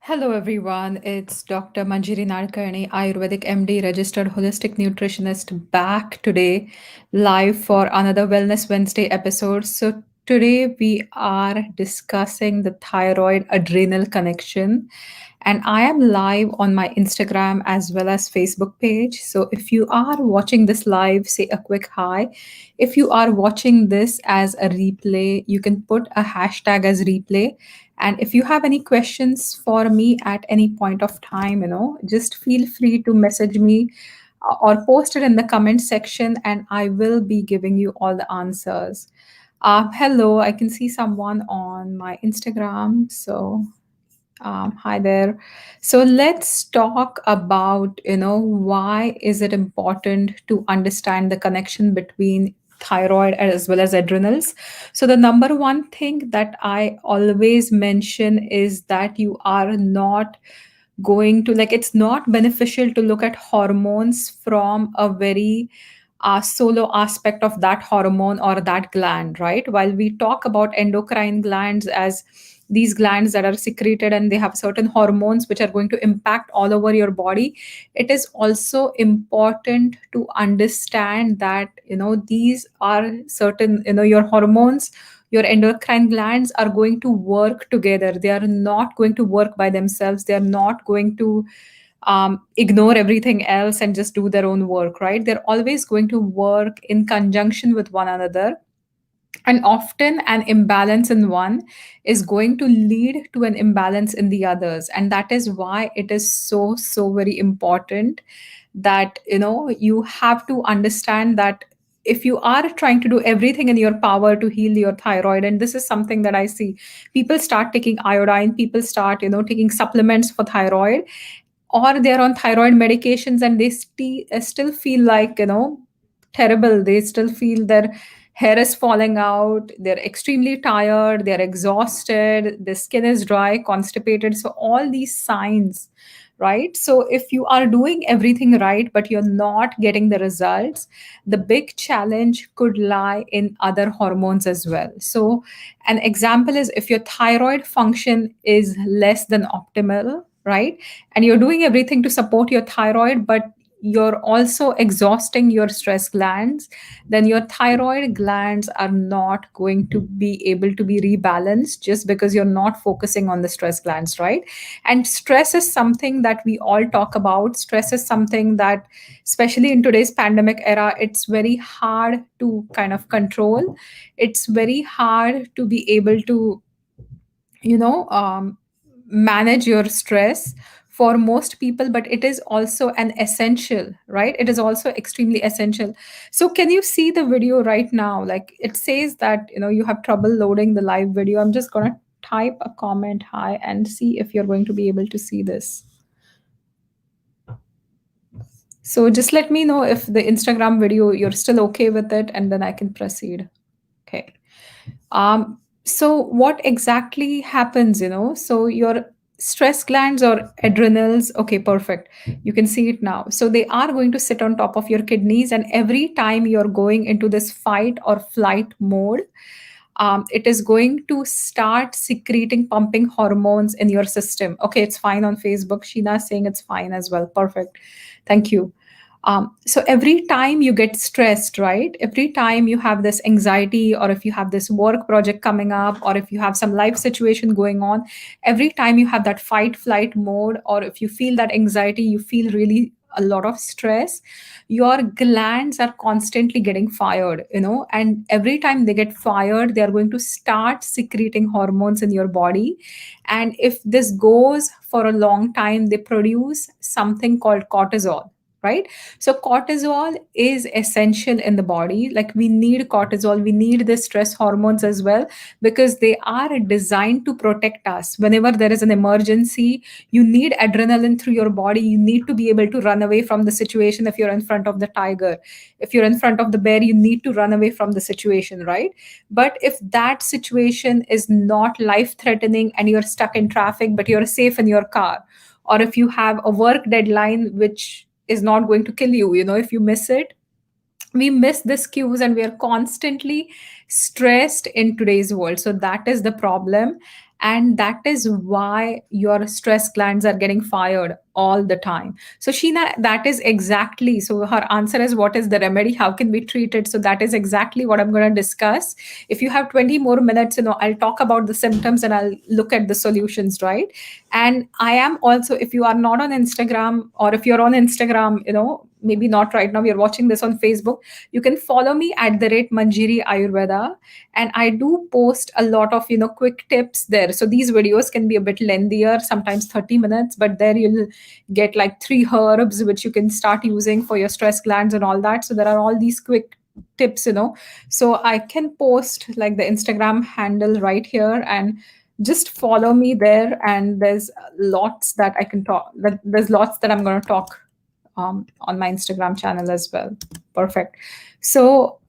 Hello, everyone. It's Dr. Manjiri Nadkarni, Ayurvedic MD, registered holistic nutritionist, back today live for another Wellness Wednesday episode. So, today we are discussing the thyroid adrenal connection, and I am live on my Instagram as well as Facebook page. So, if you are watching this live, say a quick hi. If you are watching this as a replay, you can put a hashtag as replay, and if you have any questions for me at any point of time, just feel free to message me or post it in the comment section, and I will be giving you all the answers. Hello, I can see someone on my Instagram. So, hi there. So let's talk about, why is it important to understand the connection between thyroid as well as adrenals. So the number one thing that I always mention is that you are not going to, like, it's not beneficial to look at hormones from a very solo aspect of that hormone or that gland, right? While we talk about endocrine glands as these glands that are secreted and they have certain hormones which are going to impact all over your body, it is also important to understand that these are certain, your hormones, your endocrine glands are going to work together. They are not going to work by themselves. They are not going to ignore everything else and just do their own work, right? They're always going to work in conjunction with one another. And often an imbalance in one is going to lead to an imbalance in the others. And that is why it is so very important that you have to understand that if you are trying to do everything in your power to heal your thyroid, and this is something that I see, people start taking iodine, people start taking supplements for thyroid, or they're on thyroid medications, and they still feel like terrible. They still feel their hair is falling out, they're extremely tired, they're exhausted, the skin is dry, constipated. So all these signs, right? So if you are doing everything right but you're not getting the results, the big challenge could lie in other hormones as well. So an example is, if your thyroid function is less than optimal, right, and you're doing everything to support your thyroid, but you're also exhausting your stress glands, then your thyroid glands are not going to be able to be rebalanced just because you're not focusing on the stress glands, right? And stress is something that we all talk about. Stress is something that, especially in today's pandemic era, it's very hard to kind of control. It's very hard to be able to you know um, manage your stress for most people, but it is also an essential, right? It is also extremely essential. So can you see the video right now? Like, it says that you have trouble loading the live video. I'm just going to type a comment hi and see if you're going to be able to see this. So just let me know if the Instagram video, you're still okay with it, and then I can proceed. Okay. So what exactly happens, so your stress glands or adrenals, okay, perfect, you can see it now. So they are going to sit on top of your kidneys, and every time you're going into this fight or flight mode, it is going to start secreting, pumping hormones in your system. Okay, it's fine on Facebook. Sheena is saying it's fine as well. Perfect. Thank you. So every time you get stressed, right? Every time you have this anxiety, or if you have this work project coming up, or if you have some life situation going on, every time you have that fight flight mode, or if you feel that anxiety, you feel really a lot of stress, your glands are constantly getting fired, and every time they get fired, they are going to start secreting hormones in your body. And if this goes for a long time, they produce something called cortisol, right? So cortisol is essential in the body. Like, we need cortisol, we need the stress hormones as well, because they are designed to protect us whenever there is an emergency. You need adrenaline through your body. You need to be able to run away from the situation. If you're in front of the tiger, if you're in front of the bear, you need to run away from the situation, right? But if that situation is not life threatening and you're stuck in traffic but you're safe in your car, or if you have a work deadline which is not going to kill you, if you miss it, we miss this cues and we are constantly stressed in today's world. So that is the problem, and that is why your stress glands are getting fired all the time. So Sheena, that is exactly, so her answer is what is the remedy, how can we treat it? So that is exactly what I'm going to discuss. If you have 20 more minutes, I'll talk about the symptoms and I'll look at the solutions, right? And I am also, if you are not on Instagram, or if you're on Instagram, maybe not right now, you're watching this on Facebook, you can follow me at the rate Manjiri Ayurveda. And I do post a lot of quick tips there. So these videos can be a bit lengthier, sometimes 30 minutes, but there you'll get like 3 herbs which you can start using for your stress glands and all that. So there are all these quick tips. So I can post like the Instagram handle right here, and just follow me there. And there's lots that I can talk, there's lots that I'm going to talk on my Instagram channel as well. Perfect. So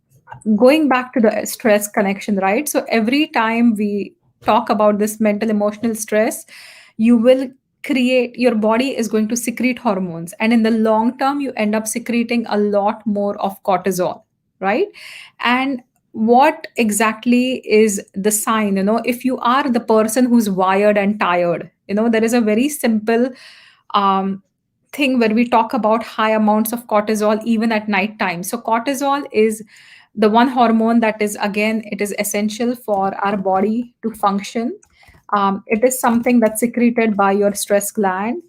going back to the stress connection, right? So every time we talk about this mental emotional stress, you will create, your body is going to secrete hormones, and in the long term you end up secreting a lot more of cortisol, right? And what exactly is the sign? If you are the person who's wired and tired, there is a very simple um, thing where we talk about high amounts of cortisol even at night time. So cortisol is the one hormone that is, again, it is essential for our body to function. It is something that's secreted by your stress gland,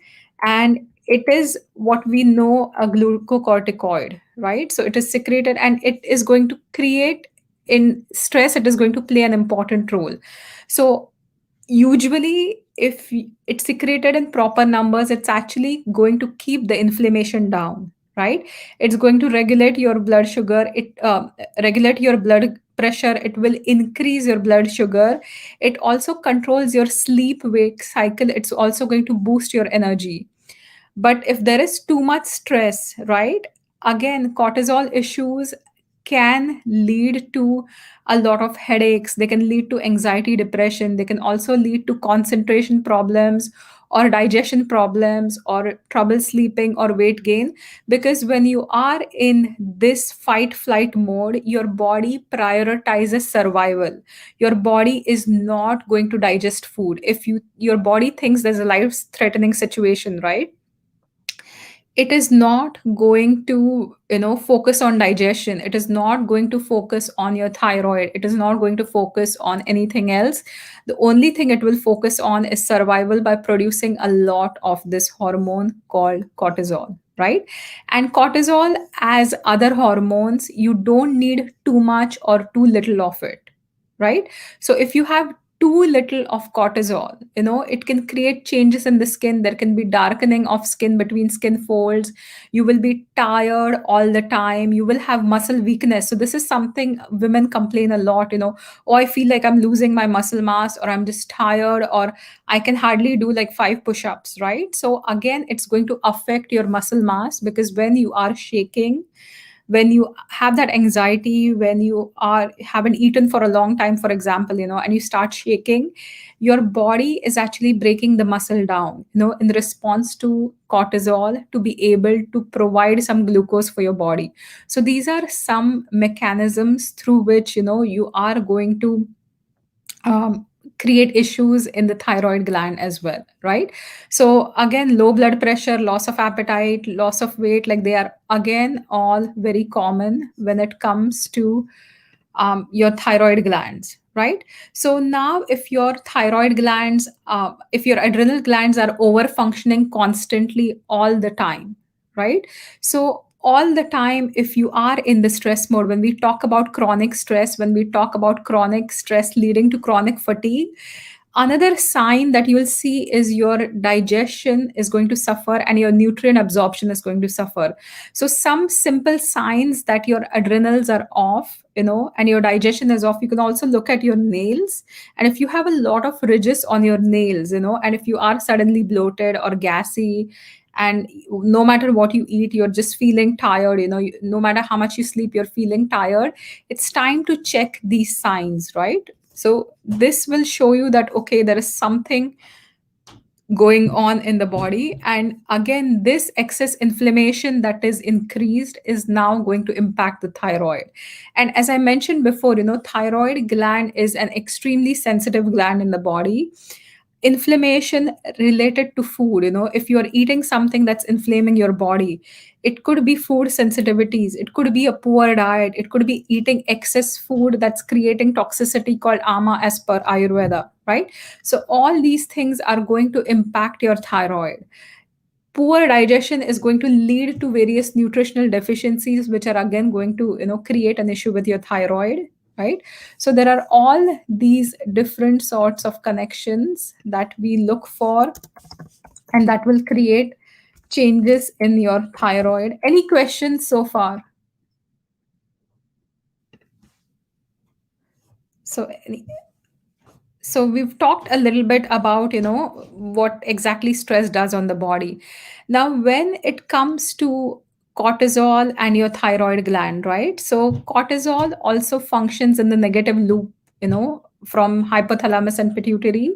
and it is what we know a glucocorticoid, right? So it is secreted, and it is going to create, in stress it is going to play an important role. So usually if it's secreted in proper numbers, it's actually going to keep the inflammation down, right? It's going to regulate your blood sugar, it regulate your blood pressure, it will increase your blood sugar, it also controls your sleep wake cycle, it's also going to boost your energy. But if there is too much stress, right, again, cortisol issues can lead to a lot of headaches, they can lead to anxiety, depression, they can also lead to concentration problems or digestion problems or trouble sleeping or weight gain. Because when you are in this fight flight mode, your body prioritizes survival. Your body is not going to digest food. If your body thinks there's a life threatening situation, right, it is not going to focus on digestion, it is not going to focus on your thyroid, it is not going to focus on anything else. The only thing it will focus on is survival by producing a lot of this hormone called cortisol, right? And cortisol, as other hormones, you don't need too much or too little of it, right? So if you have too little of cortisol, it can create changes in the skin, there can be darkening of skin between skin folds, you will be tired all the time, you will have muscle weakness. So this is something women complain a lot, oh, I feel like I'm losing my muscle mass, or I'm just tired, or I can hardly do like 5 push-ups, right? So again, it's going to affect your muscle mass, because when you are shaking, when you have that anxiety, when you are haven't eaten for a long time, for example, and you start shaking, your body is actually breaking the muscle down, in response to cortisol, to be able to provide some glucose for your body. So these are some mechanisms through which you are going to create issues in the thyroid gland as well, right? So again, low blood pressure, loss of appetite, loss of weight, like they are again all very common when it comes to your thyroid glands, right? So now, if your thyroid glands, if your adrenal glands are over functioning constantly all the time, right? So all the time, if you are in the stress mode, when we talk about chronic stress, when we talk about chronic stress leading to chronic fatigue, another sign that you'll see is your digestion is going to suffer and your nutrient absorption is going to suffer. So some simple signs that your adrenals are off, and your digestion is off, you can also look at your nails. And if you have a lot of ridges on your nails, and if you are suddenly bloated or gassy, and no matter what you eat, you're just feeling tired, no matter how much you sleep, you're feeling tired, it's time to check these signs, right? So this will show you that, okay, there is something going on in the body. And again, this excess inflammation that is increased is now going to impact the thyroid. And as I mentioned before, thyroid gland is an extremely sensitive gland in the body. Inflammation related to food, if you're eating something that's inflaming your body, it could be food sensitivities, it could be a poor diet, it could be eating excess food that's creating toxicity called ama as per ayurveda, right? So all these things are going to impact your thyroid. Poor digestion is going to lead to various nutritional deficiencies, which are again going to create an issue with your thyroid, right? So there are all these different sorts of connections that we look for, and that will create changes in your thyroid. Any questions so far? So any, so we've talked a little bit about what exactly stress does on the body. Now when it comes to cortisol and your thyroid gland, right? So cortisol also functions in the negative loop, from hypothalamus and pituitary.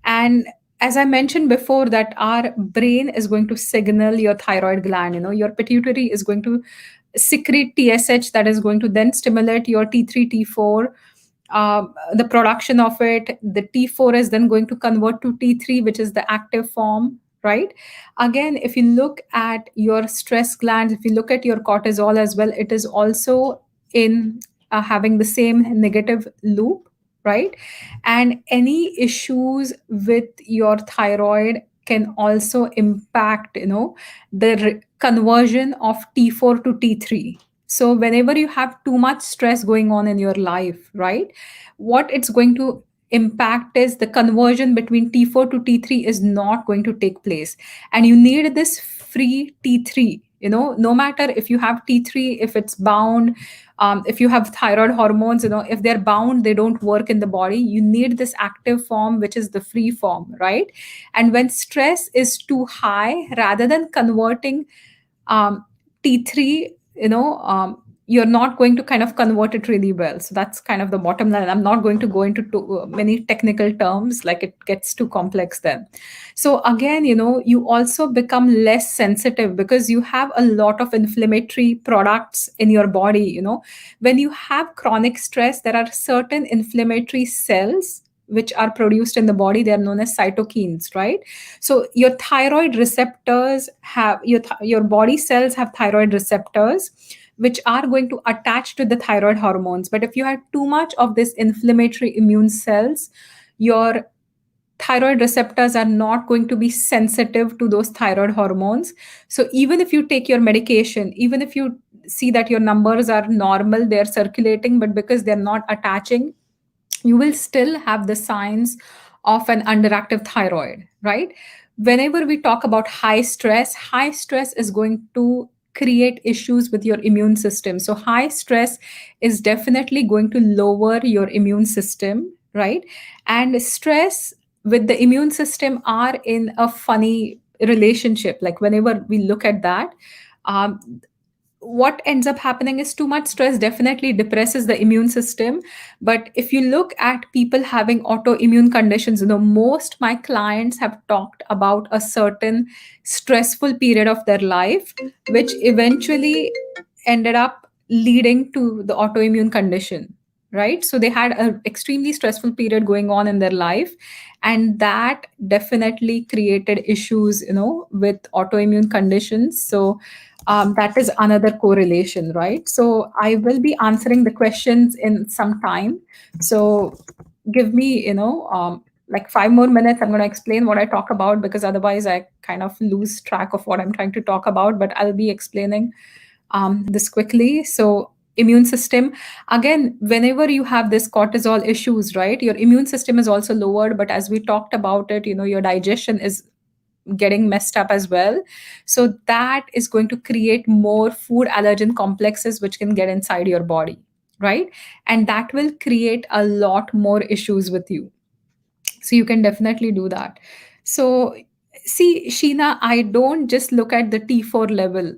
And as I mentioned before, that our brain is going to signal your thyroid gland, your pituitary is going to secrete TSH, that is going to then stimulate your T3 T4, the production of it. The T4 is then going to convert to T3, which is the active form, right? Again, if you look at your stress glands, if you look at your cortisol as well, it is also in having the same negative loop, right? And any issues with your thyroid can also impact, the conversion of T4 to T3. So whenever you have too much stress going on in your life, right, what it's going to impact is the conversion between T4 to T3 is not going to take place. And you need this free T3, no matter if you have T3, if it's bound, if you have thyroid hormones, if they're bound, they don't work in the body. You need this active form, which is the free form, right? And when stress is too high, rather than converting T3, you're not going to kind of convert it really well. So that's kind of the bottom line. I'm not going to go into many technical terms, like it gets too complex then. So again, you also become less sensitive because you have a lot of inflammatory products in your body. When you have chronic stress, there are certain inflammatory cells which are produced in the body. They are known as cytokines, right? So your thyroid receptors have your body cells have thyroid receptors which are going to attach to the thyroid hormones. But if you have too much of this inflammatory immune cells, your thyroid receptors are not going to be sensitive to those thyroid hormones. So even if you take your medication, even if you see that your numbers are normal, they're circulating, but because they're not attaching, you will still have the signs of an underactive thyroid, right? Whenever we talk about high stress is going to create issues with your immune system. So high stress is definitely going to lower your immune system, right? And stress with the immune system are in a funny relationship. Like whenever we look at that, um, what ends up happening is too much stress definitely depresses the immune system. But if you look at people having autoimmune conditions, most my clients have talked about a certain stressful period of their life which eventually ended up leading to the autoimmune condition, right? So they had an extremely stressful period going on in their life, and that definitely created issues, with autoimmune conditions. So that is another correlation, right? So I will be answering the questions in some time. So give me, like 5 more minutes. I'm going to explain what I talk about, because otherwise I kind of lose track of what I'm trying to talk about. But I'll be explaining this quickly. So immune system, again, whenever you have this cortisol issues, right, your immune system is also lowered. But as we talked about it, your digestion is getting messed up as well. So that is going to create more food allergen complexes which can get inside your body, right? And that will create a lot more issues with you. So you can definitely do that. So see, Sheena, I don't just look at the T4 level,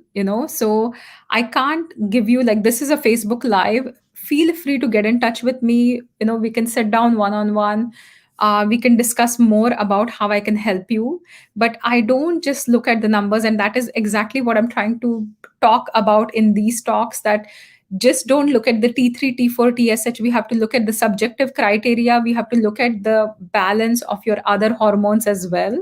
so I can't give you, like, this is a Facebook live. Feel free to get in touch with me. We can sit down one on one. We can discuss more about how I can help you. But I don't just look at the numbers, and that is exactly what I'm trying to talk about in these talks. That just don't look at the T3, T4, TSH. We have to look at the subjective criteria. We have to look at the balance of your other hormones as well.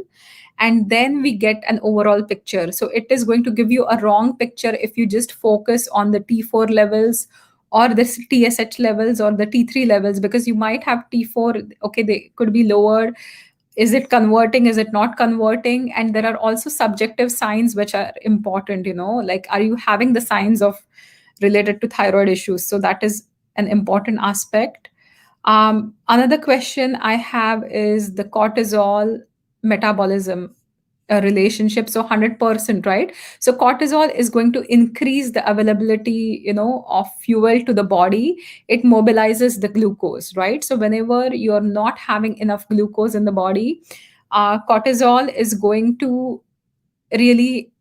And then we get an overall picture. So it is going to give you a wrong picture if you just focus on the T4 levels or the TSH levels or the T3 levels, because you might have T4, okay, they could be lowered. Is it converting? Is it not converting? And there are also subjective signs which are important, like are you having the signs of related to thyroid issues? So that is an important aspect. Another question I have is the cortisol metabolism relationship. So 100%, right? So cortisol is going to increase the availability, of fuel to the body. It mobilizes the glucose, right? So whenever you're not having enough glucose in the body, cortisol is going to really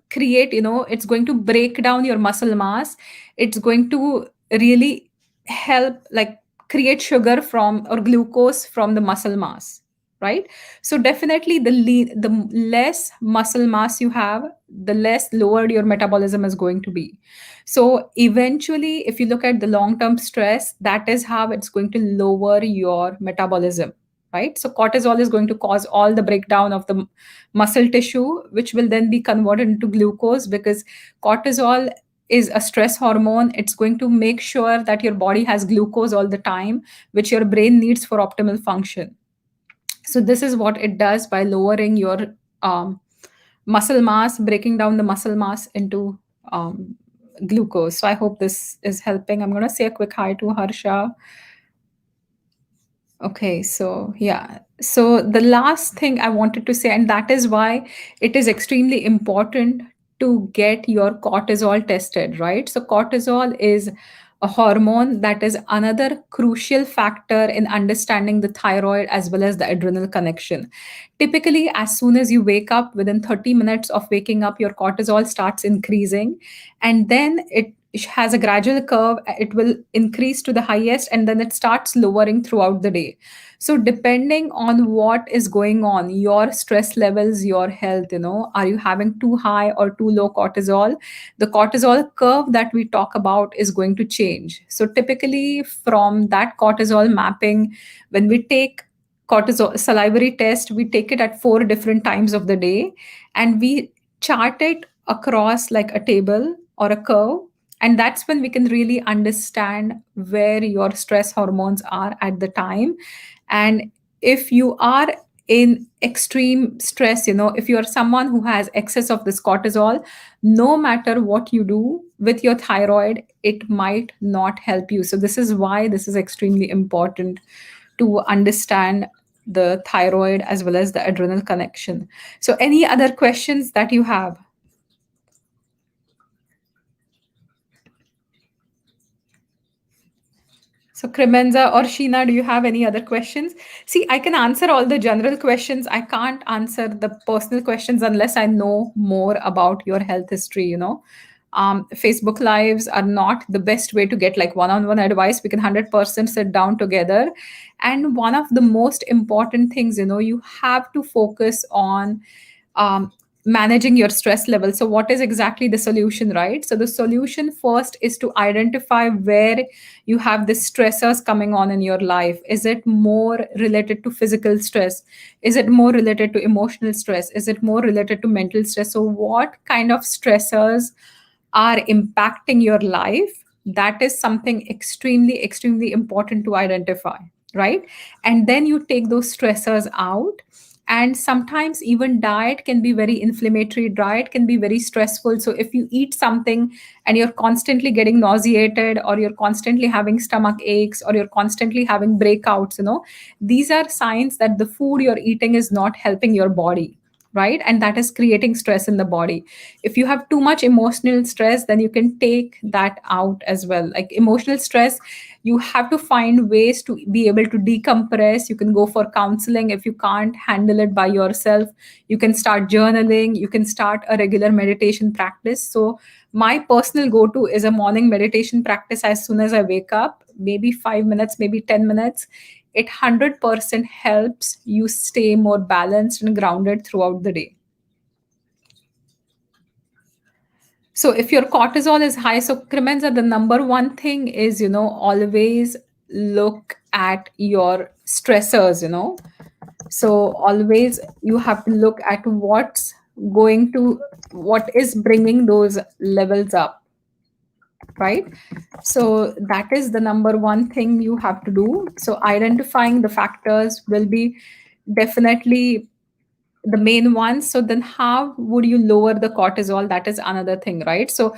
create, it's going to break down your muscle mass. It's going to really help, like, create sugar from or glucose from the muscle mass, right? So definitely the less muscle mass you have, the less lowered your metabolism is going to be. So eventually, if you look at the long term stress, that is how it's going to lower your metabolism, right? So cortisol is going to cause all the breakdown of the muscle tissue, which will then be converted into glucose, because cortisol is a stress hormone. It's going to make sure that your body has glucose all the time, which your brain needs for optimal function. So this is what it does by lowering your um, muscle mass, breaking down the muscle mass into glucose. So I hope this is helping. I'm going to say a quick hi to Harsha. Okay, so yeah. So the last thing I wanted to say, and that is why it is extremely important to get your cortisol tested, right? So cortisol is a hormone that is another crucial factor in understanding the thyroid as well as the adrenal connection. Typically, as soon as you wake up, within 30 minutes of waking up, your cortisol starts increasing, and then it has a gradual curve. It will increase to the highest, and then it starts lowering throughout the day. So depending on what is going on, your stress levels, your health, are you having too high or too low cortisol, the cortisol curve that we talk about is going to change. So typically, from that cortisol mapping, when we take cortisol salivary test, we take it at 4 different times of the day, and we chart it across like a table or a curve. And that's when we can really understand where your stress hormones are at the time. And if you are in extreme stress, if you are someone who has excess of this cortisol, no matter what you do with your thyroid, it might not help you. So this is why this is extremely important to understand the thyroid as well as the adrenal connection. So any other questions that you have? So, Cremenza or Sheena, do you have any other questions? See, I can answer all the general questions. I can't answer the personal questions unless I know more about your health history, Facebook Lives are not the best way to get like one on one advice. We can 100% sit down together. And one of the most important things, you have to focus on um, managing your stress level. So, what is exactly the solution, right? So, the solution first is to identify where you have the stressors coming on in your life. Is it more related to physical stress? Is it more related to emotional stress? Is it more related to mental stress? So, what kind of stressors are impacting your life? That is something extremely, extremely important to identify, right? And then you take those stressors out. And sometimes even diet can be very inflammatory, diet can be very stressful. So if you eat something and you're constantly getting nauseated, or you're constantly having stomach aches, or you're constantly having breakouts, these are signs that the food you're eating is not helping your body, right? And that is creating stress in the body. If you have too much emotional stress, then you can take that out as well. Like emotional stress, you have to find ways to be able to decompress. You can go for counseling. If you can't handle it by yourself, you can start journaling, you can start a regular meditation practice. So my personal go to is a morning meditation practice as soon as I wake up, maybe 5 minutes, maybe 10 minutes. it 100% helps you stay more balanced and grounded throughout the day. So if your cortisol is high, so Kremenza, the number one thing is, always look at your stressors, So always you have to look at what is bringing those levels up, right? So that is the number one thing you have to do. So identifying the factors will be definitely the main ones. So then how would you lower the cortisol? That is another thing, right? So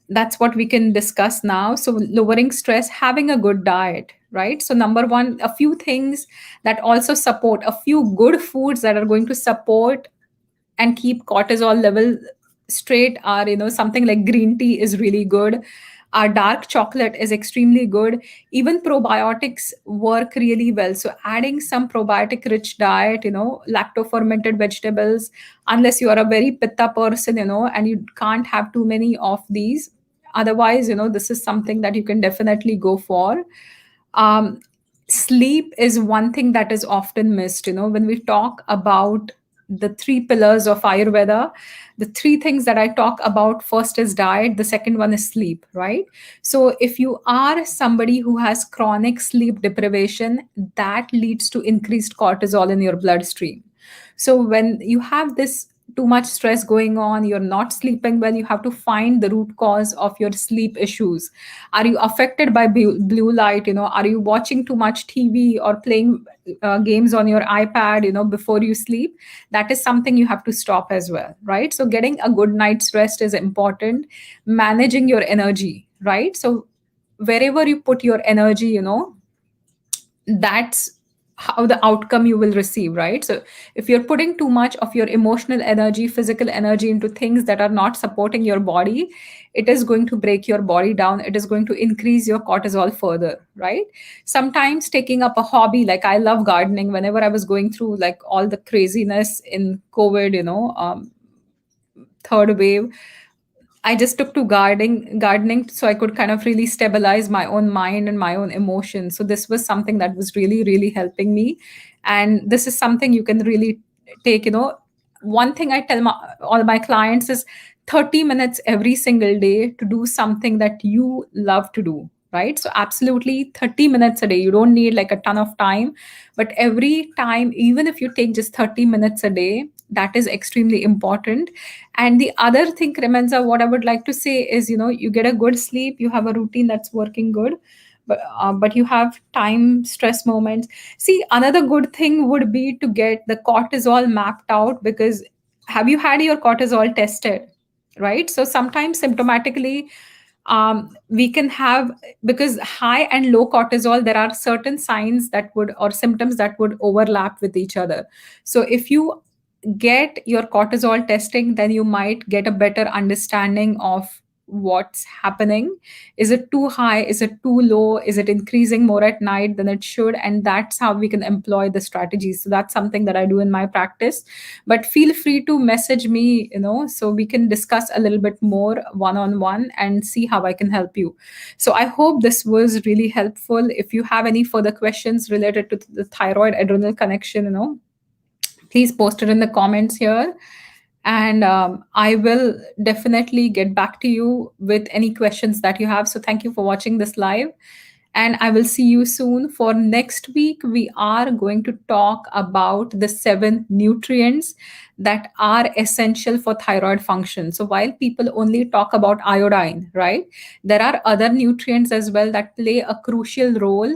that's what we can discuss now. So lowering stress, having a good diet, right? So number one, a few things that also support, a few good foods that are going to support and keep cortisol level straight are, something like green tea is really good. Our dark chocolate is extremely good. Even probiotics work really well. So adding some probiotic rich diet, lacto fermented vegetables, unless you are a very pitta person, and you can't have too many of these. Otherwise, this is something that you can definitely go for. um, Sleep is one thing that is often missed. When we talk about the three pillars of Ayurveda, the three things that I talk about, first is diet, the second one is sleep, right? So if you are somebody who has chronic sleep deprivation, that leads to increased cortisol in your bloodstream. So when you have this too much stress going on, you're not sleeping well, you have to find the root cause of your sleep issues. Are you affected by blue light? Are you watching too much TV or playing games on your iPad, before you sleep? That is something you have to stop as well, right? So getting a good night's rest is important. Managing your energy, right? So wherever you put your energy, that's how the outcome you will receive, right? So if you're putting too much of your emotional energy, physical energy into things that are not supporting your body, it is going to break your body down, it is going to increase your cortisol further, right? Sometimes taking up a hobby, like I love gardening. Whenever I was going through like all the craziness in COVID, third wave, I just took to gardening so I could kind of really stabilize my own mind and my own emotions. So this was something that was really, really helping me. And this is something you can really take, one thing I tell all my clients is 30 minutes every single day to do something that you love to do, right? So absolutely 30 minutes a day. You don't need like a ton of time, but every time, even if you take just 30 minutes a day, that is extremely important. And the other thing, Cremenza, what I would like to say is, you get a good sleep, you have a routine that's working good, but you have time stress moments. See, another good thing would be to get the cortisol mapped out, because have you had your cortisol tested? Right. So sometimes symptomatically, we can have, because high and low cortisol, there are certain signs that would, or symptoms that would overlap with each other. So if you get your cortisol testing, then you might get a better understanding of what's happening. Is it too high? Is it too low? Is it increasing more at night than it should? And that's how we can employ the strategies. So that's something that I do in my practice. But feel free to message me, so we can discuss a little bit more one on one and see how I can help you. So I hope this was really helpful. If you have any further questions related to the thyroid adrenal connection, please post it in the comments here. And I will definitely get back to you with any questions that you have. So thank you for watching this live. And I will see you soon. For next week, we are going to talk about the 7 nutrients that are essential for thyroid function. So while people only talk about iodine, right, there are other nutrients as well that play a crucial role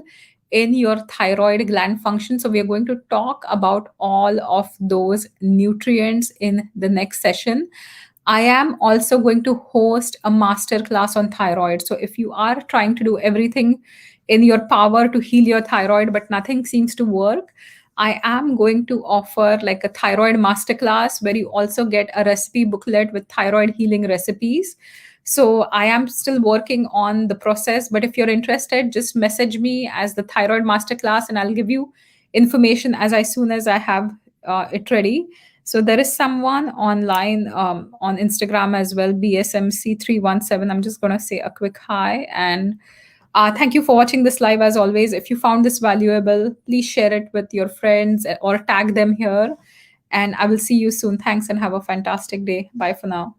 in your thyroid gland function. So we are going to talk about all of those nutrients in the next session. I am also going to host a master class on thyroid. So if you are trying to do everything in your power to heal your thyroid, but nothing seems to work, I am going to offer like a thyroid masterclass where you also get a recipe booklet with thyroid healing recipes. So I am still working on the process, but if you're interested, just message me as the thyroid masterclass and I'll give you information as soon as I have it ready. So there is someone online on Instagram as well, BSMC317. I'm just going to say a quick hi. And Thank you for watching this live as always. If you found this valuable, please share it with your friends or tag them here. And I will see you soon. Thanks and have a fantastic day. Bye for now.